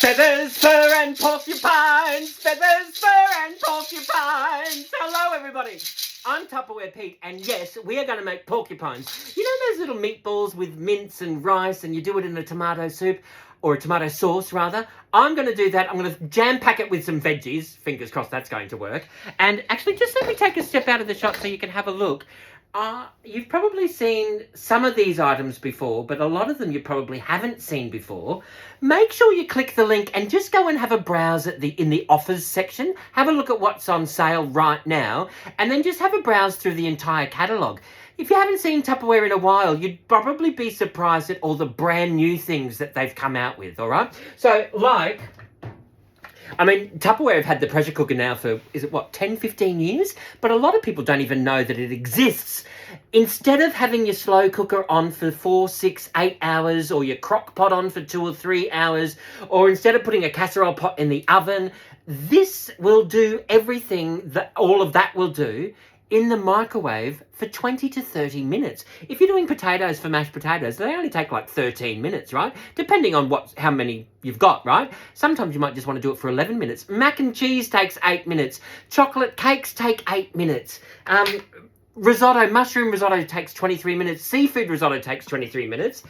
Feathers, fur and porcupines, feathers, fur and porcupines. Hello everybody, I'm Tupperware Pete, and yes, we are going to make porcupines. You know those little meatballs with mince and rice, and you do it in a tomato soup, or a tomato sauce rather? I'm going to do that. I'm going to jam pack it with some veggies, fingers crossed that's going to work. And actually just let me take a step out of the shot so you can have a look. You've probably seen some of these items before, but a lot of them you probably haven't seen before. Make sure you click the link and just go and have a browse at in the offers section. Have a look at what's on sale right now, and then just have a browse through the entire catalogue. If you haven't seen Tupperware in a while, you'd probably be surprised at all the brand new things that they've come out with, all right? So, Tupperware have had the pressure cooker now for, 10, 15 years? But a lot of people don't even know that it exists. Instead of having your slow cooker on for 4, 6, 8 hours, or your crock pot on for 2 or 3 hours, or instead of putting a casserole pot in the oven, this will do everything that all of that will do in the microwave for 20 to 30 minutes. If you're doing potatoes for mashed potatoes, they only take like 13 minutes, right? Depending on how many you've got, right? Sometimes you might just want to do it for 11 minutes. Mac and cheese takes 8 minutes. Chocolate cakes take 8 minutes. Mushroom risotto takes 23 minutes. Seafood risotto takes 23 minutes.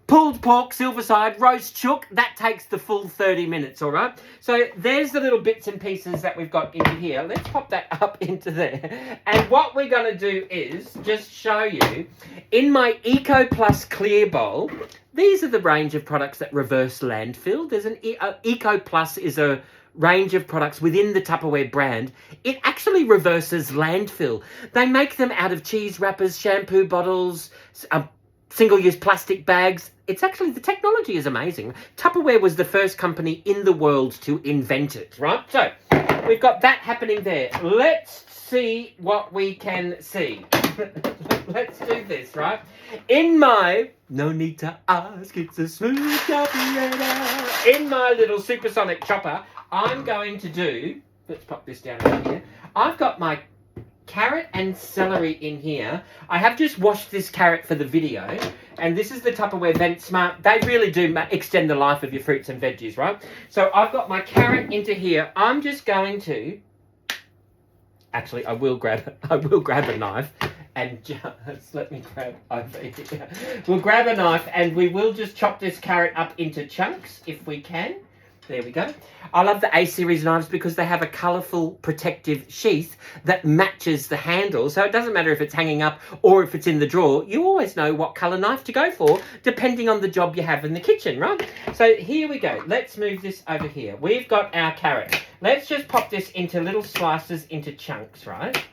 Pulled pork, silverside, roast chook, that takes the full 30 minutes, all right? So there's the little bits and pieces that we've got into here. Let's pop that up into there. And what we're going to do is just show you, in my Eco Plus clear bowl, these are the range of products that reverse landfill. There's an Eco Plus is a range of products within the Tupperware brand. It actually reverses landfill. They make them out of cheese wrappers, shampoo bottles, single-use plastic bags. It's actually, the technology is amazing. Tupperware was the first company in the world to invent it, right? So, we've got that happening there. Let's see what we can see. Let's do this, right? In my, no need to ask, it's a smooth operator. In my little supersonic chopper, I'm going to do, let's pop this down over here. I've got my carrot and celery in here. I have just washed this carrot for the video, and this is the Tupperware Vent Smart. They really do extend the life of your fruits and veggies, right? So I've got my carrot into here. I'm just going to, actually I will grab a knife and just let me grab over here. We'll grab a knife and we will just chop this carrot up into chunks if we can. There we go. I love the A-series knives because they have a colourful protective sheath that matches the handle. So it doesn't matter if it's hanging up or if it's in the drawer. You always know what colour knife to go for depending on the job you have in the kitchen, right? So here we go. Let's move this over here. We've got our carrot. Let's just pop this into little slices, into chunks, right?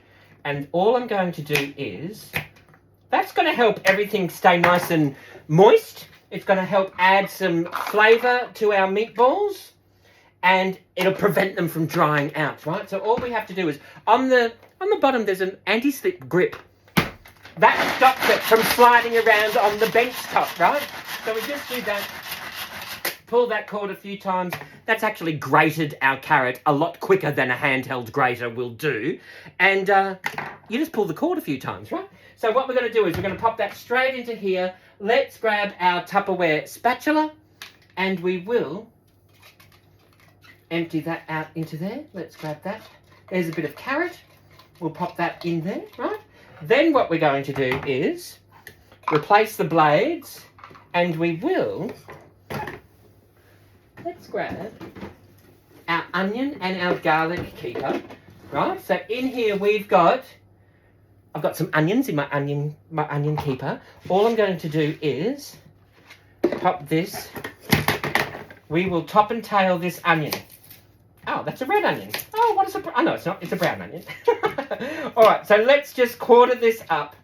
And all I'm going to do is, that's going to help everything stay nice and moist. It's going to help add some flavour to our meatballs, and it'll prevent them from drying out, right? So all we have to do is, on the bottom there's an anti-slip grip. That stops it from sliding around on the bench top, right? So we just do that, pull that cord a few times. That's actually grated our carrot a lot quicker than a handheld grater will do. And you just pull the cord a few times, right? So what we're going to do is we're going to pop that straight into here. Let's grab our Tupperware spatula and we will empty that out into there. Let's grab that. There's a bit of carrot. We'll pop that in there, right? Then what we're going to do is replace the blades, and we will, let's grab our onion and our garlic keeper, right? So in here I've got some onions in my onion keeper. All I'm going to do is pop this. We will top and tail this onion. Oh, that's a red onion. Oh, what is a... Oh, no, it's not. It's a brown onion. All right, so let's just quarter this up.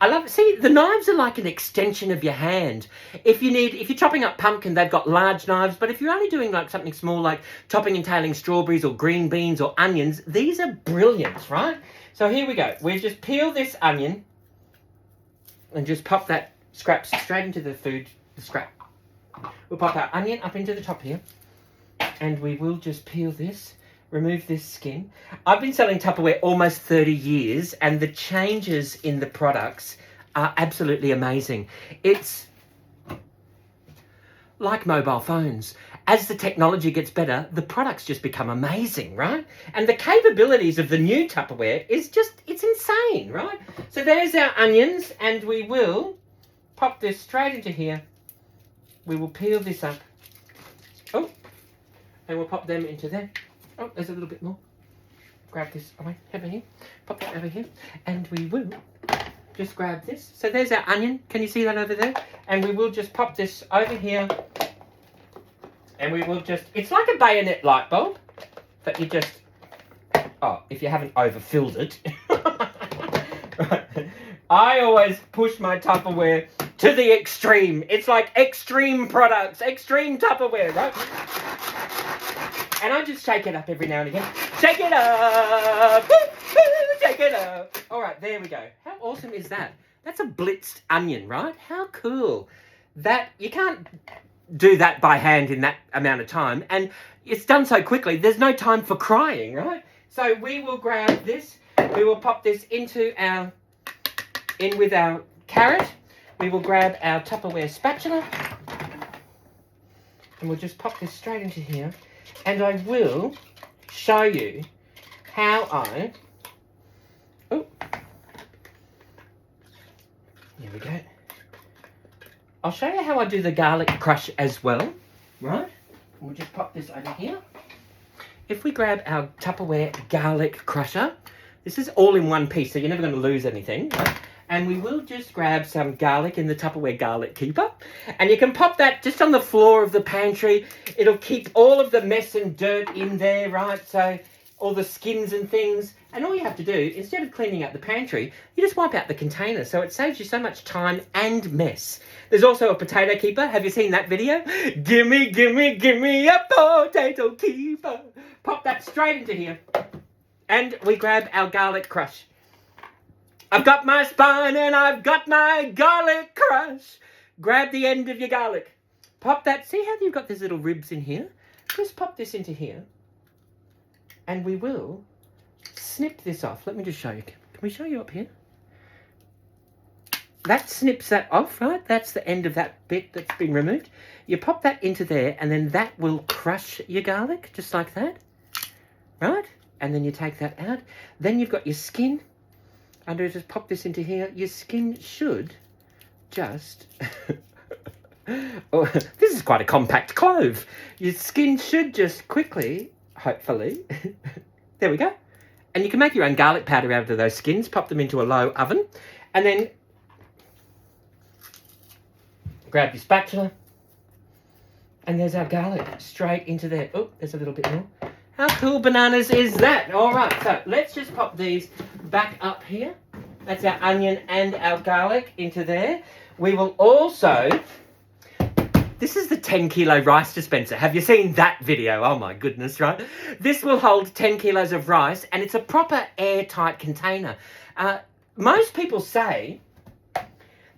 I love it. See, the knives are like an extension of your hand. If you're chopping up pumpkin, they've got large knives, but if you're only doing like something small, like topping and tailing strawberries or green beans or onions, these are brilliant, right? So here we go. We've just peeled this onion and just pop that scrap straight into the scrap. We'll pop our onion up into the top here, and we will just peel this, remove this skin. I've been selling Tupperware almost 30 years, and the changes in the products are absolutely amazing. It's like mobile phones. As the technology gets better, the products just become amazing, right? And the capabilities of the new Tupperware is just, it's insane, right? So there's our onions, and we will pop this straight into here. We will peel this up. Oh, and we'll pop them into there. Oh, there's a little bit more. Grab this away, over here. Pop that over here. And we will just grab this. So there's our onion. Can you see that over there? And we will just pop this over here. And we will just, it's like a bayonet light bulb, but you just, oh, if you haven't overfilled it. Right. I always push my Tupperware to the extreme. It's like extreme products, extreme Tupperware, right? And I just shake it up every now and again. Shake it up! Shake it up! All right, there we go. How awesome is that? That's a blitzed onion, right? How cool. That, you can't do that by hand in that amount of time. And it's done so quickly, there's no time for crying, right? So we will grab this. We will pop this into our, in with our carrot. We will grab our Tupperware spatula. And we'll just pop this straight into here. And I will show you how I, oh, there we go. I'll show you how I do the garlic crush as well, right? We'll just pop this over here. If we grab our Tupperware garlic crusher, this is all in one piece, so you're never going to lose anything, right? And we will just grab some garlic in the Tupperware garlic keeper. And you can pop that just on the floor of the pantry. It'll keep all of the mess and dirt in there, right? So all the skins and things. And all you have to do, instead of cleaning out the pantry, you just wipe out the container. So it saves you so much time and mess. There's also a potato keeper. Have you seen that video? Gimme, gimme, gimme a potato keeper. Pop that straight into here. And we grab our garlic crush. I've got my spine and I've got my garlic crush. Grab the end of your garlic. Pop that. See how you've got these little ribs in here? Just pop this into here. And we will snip this off. Let me just show you. Can we show you up here? That snips that off, right? That's the end of that bit that's been removed. You pop that into there and then that will crush your garlic, just like that. Right? And then you take that out. Then you've got your skin. And I'll just pop this into here. Your skin should just... oh, this is quite a compact clove. Your skin should just quickly, hopefully... there we go. And you can make your own garlic powder out of those skins. Pop them into a low oven. And then... grab your spatula. And there's our garlic straight into there. Oh, there's a little bit more. How cool bananas is that? All right, so let's just pop these back up here. That's our onion and our garlic into there. We will also... this is the 10 kilo rice dispenser. Have you seen that video? Oh my goodness, right? This will hold 10 kilos of rice and it's a proper airtight container. Most people say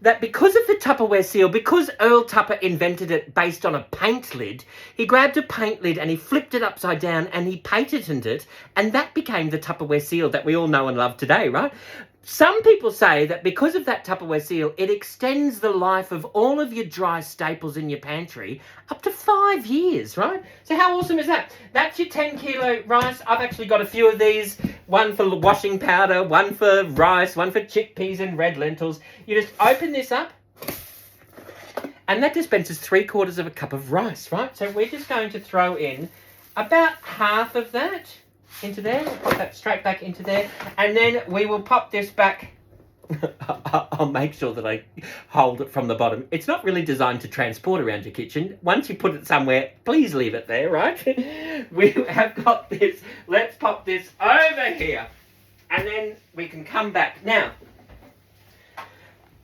that because of the Tupperware seal, because Earl Tupper invented it based on a paint lid, he grabbed a paint lid and he flipped it upside down and he patented it, and that became the Tupperware seal that we all know and love today, right? Some people say that because of that Tupperware seal, it extends the life of all of your dry staples in your pantry up to 5 years, right? So how awesome is that? That's your 10 kilo rice. I've actually got a few of these. One for washing powder, one for rice, one for chickpeas and red lentils. You just open this up and that dispenses 3/4 cup of rice, right? So we're just going to throw in about half of that into there. We'll pop that straight back into there. And then we will pop this back. I'll make sure that I hold it from the bottom. It's not really designed to transport around your kitchen. Once you put it somewhere, please leave it there, right? We have got this. Let's pop this over here. And then we can come back. Now,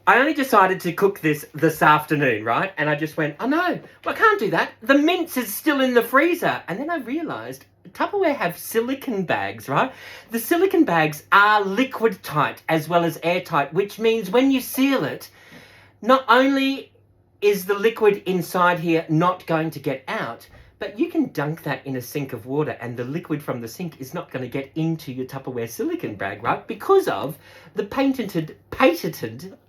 I only decided to cook this afternoon, right? And I just went, oh no, well, I can't do that. The mince is still in the freezer. And then I realised Tupperware have silicone bags, right? The silicone bags are liquid tight as well as airtight, which means when you seal it, not only is the liquid inside here not going to get out, but you can dunk that in a sink of water and the liquid from the sink is not going to get into your Tupperware silicone bag, right? Because of the patented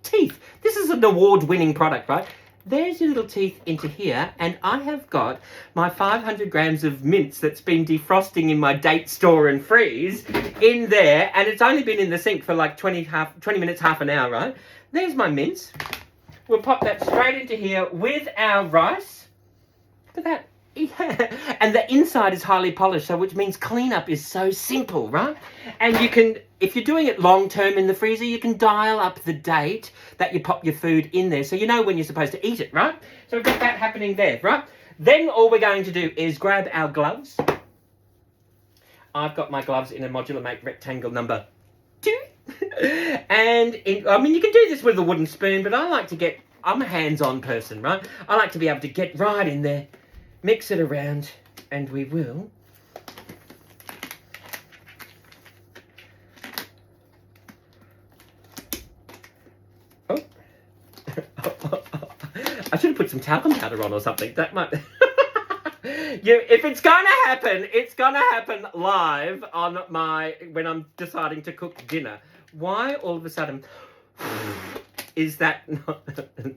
teeth. This is an award-winning product, right? there's your little teeth into here, and I have got my 500 grams of mince that's been defrosting in my date store and freeze in there, and it's only been in the sink for like 20 minutes, half an hour, right? There's my mince. We'll pop that straight into here with our rice. Look at that. Yeah. And the inside is highly polished, so which means cleanup is so simple, right? And you can, if you're doing it long term in the freezer, you can dial up the date that you pop your food in there, so you know when you're supposed to eat it, right? So we've got that happening there, right? Then all we're going to do is grab our gloves. I've got my gloves in a modular make rectangle number 2. And I mean, you can do this with a wooden spoon, but I'm a hands-on person, right? I like to be able to get right in there, mix it around, and we will I should have put some talcum powder on or something. That might if it's gonna happen, it's gonna happen live on when I'm deciding to cook dinner. Why all of a sudden is that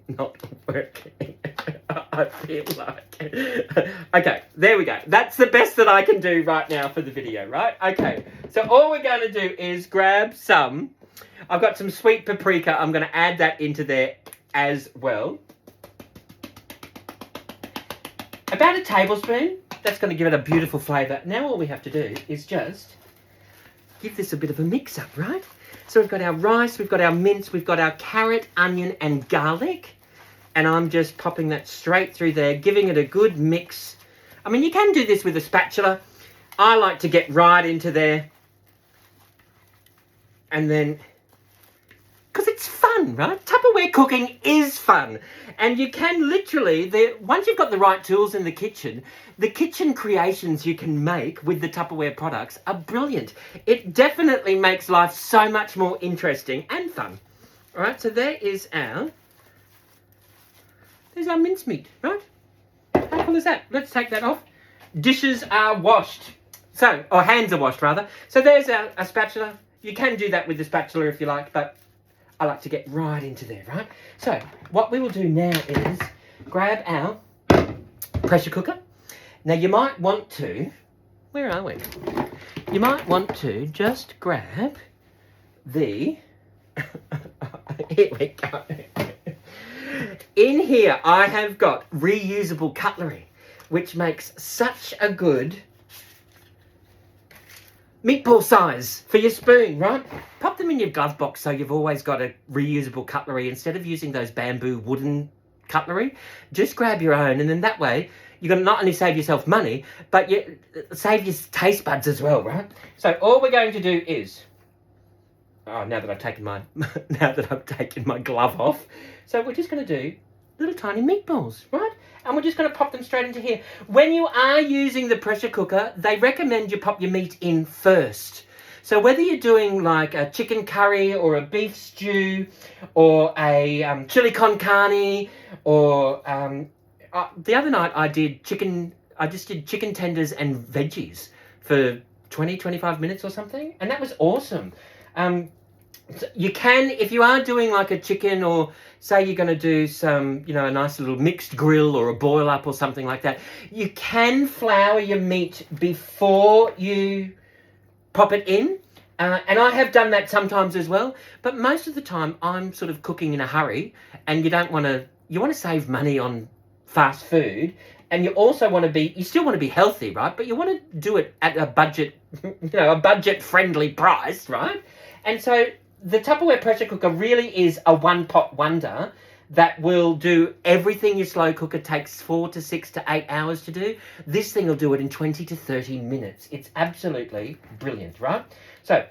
not working? I feel like... Okay, there we go. That's the best that I can do right now for the video, right? Okay, so all we're going to do is grab some... I've got some sweet paprika. I'm going to add that into there as well. About a tablespoon. That's going to give it a beautiful flavour. Now all we have to do is just give this a bit of a mix-up, right? So we've got our rice, we've got our mince, we've got our carrot, onion and garlic. And I'm just popping that straight through there, giving it a good mix. I mean, you can do this with a spatula. I like to get right into there. And then, because it's fun, right? Tupperware cooking is fun. And you can literally, once you've got the right tools in the kitchen creations you can make with the Tupperware products are brilliant. It definitely makes life so much more interesting and fun. All right, so there's our mincemeat, right? How cool is that? Let's take that off. Dishes are washed. Or hands are washed, rather. So there's a spatula. You can do that with the spatula if you like, but I like to get right into there, right? So what we will do now is grab our pressure cooker. Now you might want to, where are we? You might want to just grab the, here we go. In here, I have got reusable cutlery, which makes such a good meatball size for your spoon, right? Pop them in your glove box so you've always got a reusable cutlery instead of using those bamboo wooden cutlery. Just grab your own, and then that way you're going to not only save yourself money, but you save your taste buds as well, right? So all we're going to do is, now that I've taken my glove off, so we're just going to do little tiny meatballs, right? And we're just going to pop them straight into here. When you are using the pressure cooker, they recommend you pop your meat in first. So whether you're doing like a chicken curry or a beef stew or a chili con carne or the other night I just did chicken tenders and veggies for 20-25 minutes or something, and that was awesome. So you can, if you are doing like a chicken, or say you're going to do some, a nice little mixed grill or a boil up or something like that, you can flour your meat before you pop it in. And I have done that sometimes as well, but most of the time I'm sort of cooking in a hurry, and you want to save money on fast food, and you also you still want to be healthy, right? But you want to do it at a budget, a budget friendly price, right? And so the Tupperware pressure cooker really is a one-pot wonder that will do everything your slow cooker takes 4 to 6 to 8 hours to do. This thing will do it in 20 to 30 minutes. It's absolutely brilliant, right? So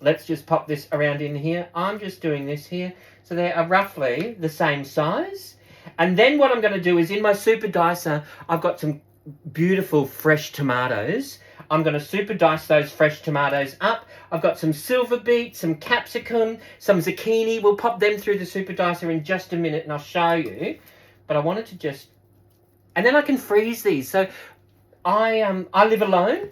let's just pop this around in here. I'm just doing this here. So they are roughly the same size. And then what I'm going to do is in my super dicer, I've got some beautiful fresh tomatoes. I'm going to super dice those fresh tomatoes up. I've got some silver beet, some capsicum, some zucchini. We'll pop them through the super dicer in just a minute and I'll show you. But I wanted to just... And then I can freeze these. So I live alone.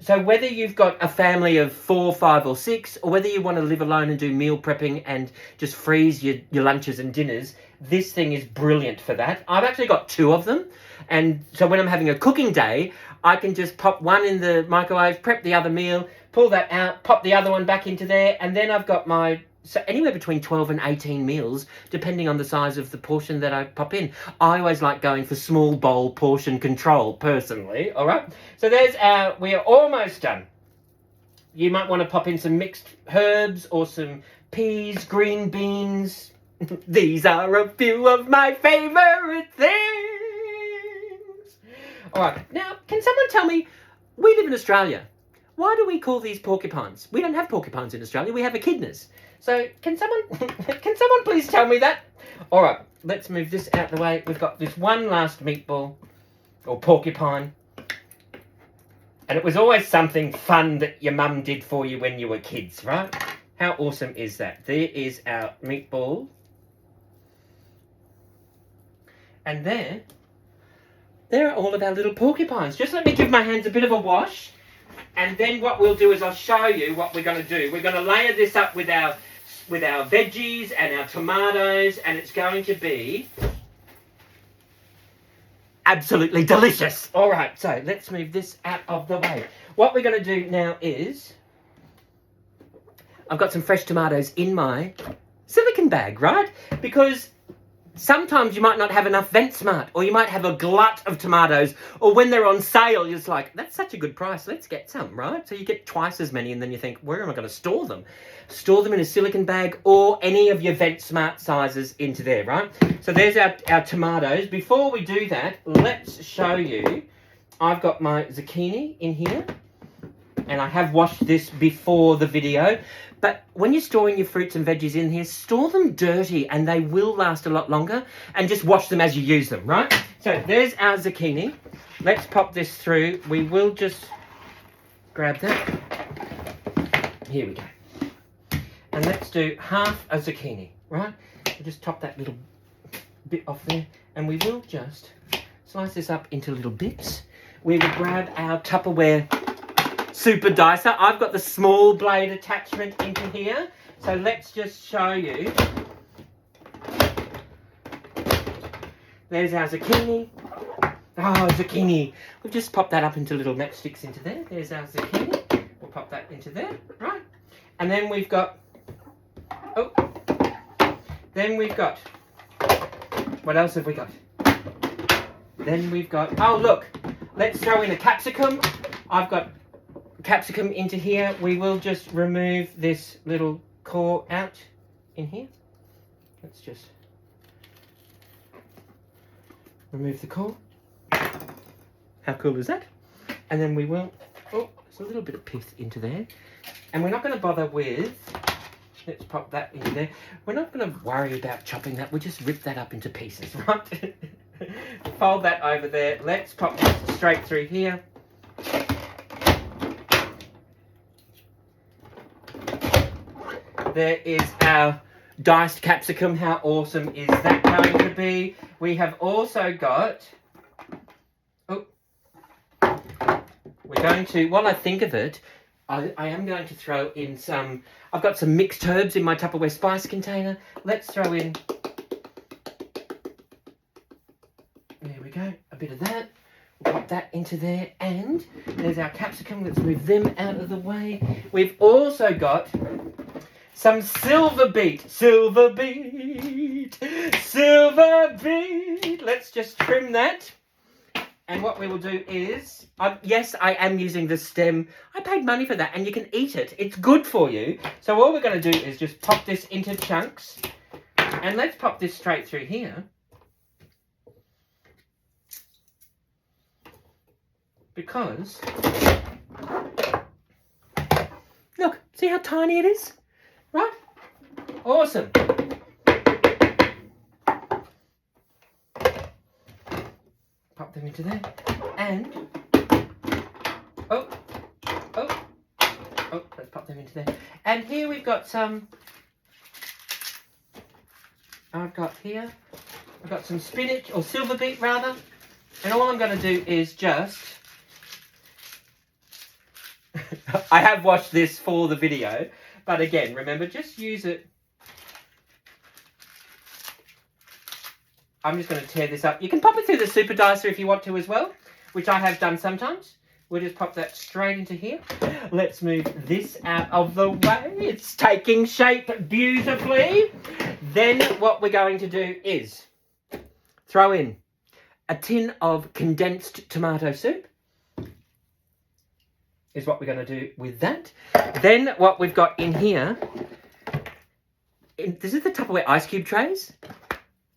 So whether you've got a family of 4, 5 or 6, or whether you want to live alone and do meal prepping and just freeze your lunches and dinners, This thing is brilliant for that. I've actually got 2 of them. And so when I'm having a cooking day, I can just pop one in the microwave, prep the other meal, pull that out, pop the other one back into there, and then I've got my, so anywhere between 12 and 18 meals, depending on the size of the portion that I pop in. I always like going for small bowl portion control, personally, all right? So there's our, we are almost done. You might want to pop in some mixed herbs or some peas, green beans. These are a few of my favourite things. All right, now, can someone tell me, we live in Australia. Why do we call these porcupines? We don't have porcupines in Australia, we have echidnas. So, can someone please tell me that? All right, let's move this out the way. We've got this one last meatball, or porcupine. And it was always something fun that your mum did for you when you were kids, right? How awesome is that? There is our meatball. And there are all of our little porcupines. Just let me give my hands a bit of a wash. And then what we'll do is I'll show you what we're going to do. We're going to layer this up with our veggies and our tomatoes. And it's going to be absolutely delicious. All right, so let's move this out of the way. What we're going to do now is I've got some fresh tomatoes in my silicone bag, right? Because sometimes you might not have enough Vent Smart, or you might have a glut of tomatoes, or when they're on sale, you're just like, that's such a good price, let's get some, right? So you get twice as many, and then you think, where am I going to store them? Store them in a silicone bag, or any of your Vent Smart sizes into there, right? So there's our tomatoes. Before we do that, let's show you, I've got my zucchini in here, and I have washed this before the video. But when you're storing your fruits and veggies in here, store them dirty and they will last a lot longer, and just wash them as you use them, right? So there's our zucchini. Let's pop this through. We will just grab that. Here we go. And let's do half a zucchini, right? We'll just top that little bit off there, and we will just slice this up into little bits. We will grab our Tupperware super dicer. I've got the small blade attachment into here, so let's just show you. There's our zucchini. Oh, zucchini. We've just popped that up into little matchsticks into there. There's our zucchini. We'll pop that into there, right? And then we've got, what else have we got? Then we've got, oh look, let's throw in a capsicum. I've got capsicum into here. We will just remove this little core out in here. Let's just remove the core. How cool is that? And then we will, oh, there's a little bit of pith into there. And we're not going to bother with, let's pop that into there. We're not going to worry about chopping that. We'll just rip that up into pieces, right? Fold that over there. Let's pop this straight through here. There is our diced capsicum. How awesome is that going to be? We have also got, we're going to, while I think of it, I am going to throw in some, I've got some mixed herbs in my Tupperware spice container. Let's throw in, there we go, a bit of that. We'll pop that into there, and there's our capsicum. Let's move them out of the way. We've also got some silver beet. Silver beet. Let's just trim that. And what we will do is, yes, I am using the stem. I paid money for that, and you can eat it. It's good for you. So all we're going to do is just pop this into chunks. And let's pop this straight through here. Because, look, see how tiny it is? Right? Awesome. Pop them into there. And, let's pop them into there. And here we've got some, I've got some spinach, or silver beet rather. And all I'm going to do is just, I have washed this for the video, but again, remember, just use it I'm just going to tear this up. You can pop it through the super dicer if you want to as well, which I have done sometimes. We'll just pop that straight into here. Let's move this out of the way. It's taking shape beautifully. Then what we're going to do is throw in a tin of condensed tomato soup. Is what we're going to do with that. Then what we've got in here, this is the Tupperware ice cube trays.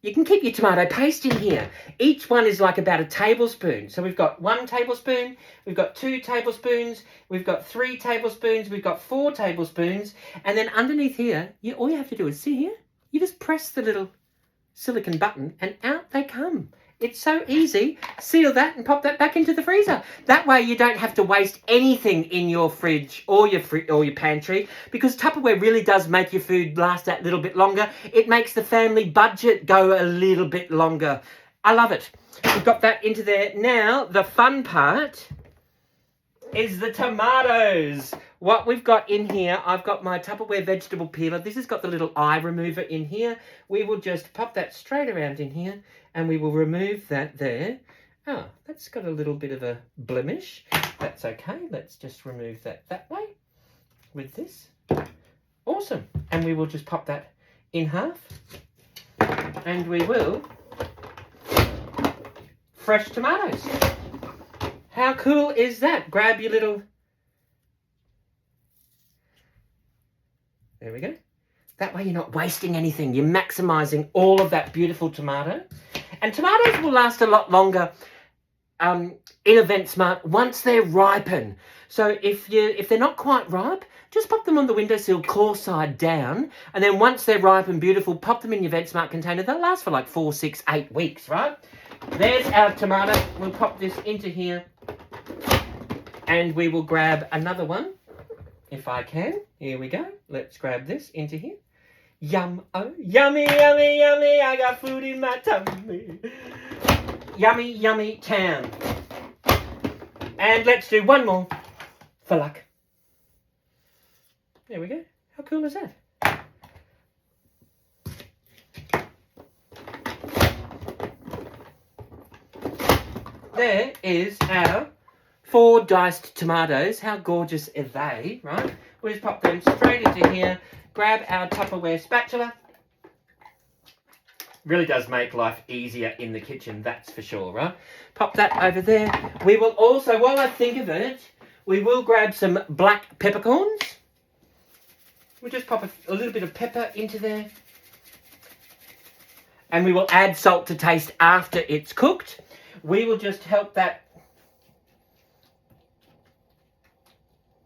You can keep your tomato paste in here. Each one is like about a tablespoon. So we've got 1 tablespoon, we've got 2 tablespoons, we've got 3 tablespoons, we've got 4 tablespoons. And then underneath here, all you have to do is see here, you just press the little silicone button and out they come. It's so easy. Seal that and pop that back into the freezer. That way you don't have to waste anything in your fridge or your pantry, because Tupperware really does make your food last that little bit longer. It makes the family budget go a little bit longer. I love it. We've got that into there. Now, the fun part is the tomatoes. What we've got in here, I've got my Tupperware vegetable peeler. This has got the little eye remover in here. We will just pop that straight around in here and we will remove that there. Oh, that's got a little bit of a blemish. That's okay. Let's just remove that way with this. Awesome. And we will just pop that in half. And we will fresh tomatoes. How cool is that? Grab your little... There we go. That way you're not wasting anything. You're maximising all of that beautiful tomato. And tomatoes will last a lot longer in Event Smart once they're ripen. So if they're not quite ripe, just pop them on the windowsill, core side down. And then once they're ripe and beautiful, pop them in your Event Smart container. They'll last for like 4, 6, 8 weeks, right? There's our tomato. We'll pop this into here. And we will grab another one, if I can. Here we go. Let's grab this into here. Yum, oh, yummy, yummy, yummy, I got food in my tummy. Yummy, yummy town. And let's do one more for luck. There we go. How cool is that? There is our 4 diced tomatoes. How gorgeous are they, right? We'll just pop them straight into here. Grab our Tupperware spatula. Really does make life easier in the kitchen, that's for sure, right? Pop that over there. We will also, while I think of it, we will grab some black peppercorns. We'll just pop a little bit of pepper into there. And we will add salt to taste after it's cooked. We will just help that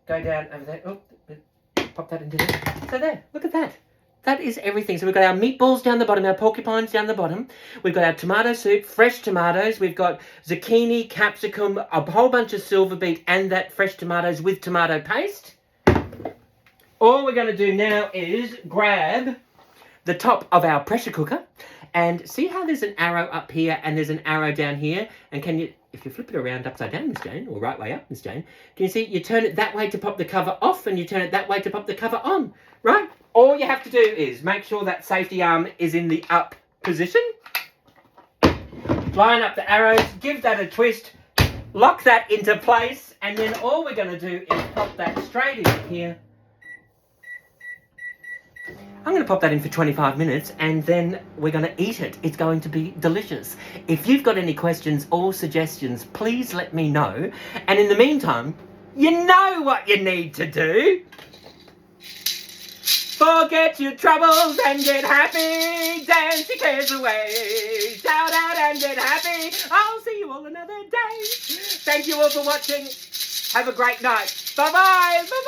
go down over there. Oh, pop that into there. So there, look at that. That is everything. So we've got our meatballs down the bottom, our porcupines down the bottom. We've got our tomato soup, fresh tomatoes. We've got zucchini, capsicum, a whole bunch of silver beet, and that fresh tomatoes with tomato paste. All we're going to do now is grab the top of our pressure cooker and see how there's an arrow up here and there's an arrow down here. And can you, if you flip it around upside down, Miss Jane, or right way up, Miss Jane, can you see you turn it that way to pop the cover off and you turn it that way to pop the cover on, right? All you have to do is make sure that safety arm is in the up position. Line up the arrows, give that a twist, lock that into place, and then all we're going to do is pop that straight in here. I'm going to pop that in for 25 minutes and then we're going to eat it. It's going to be delicious. If you've got any questions or suggestions, please let me know. And in the meantime, you know what you need to do. Forget your troubles and get happy. Dance your cares away. Shout out and get happy. I'll see you all another day. Thank you all for watching. Have a great night. Bye-bye. Bye-bye.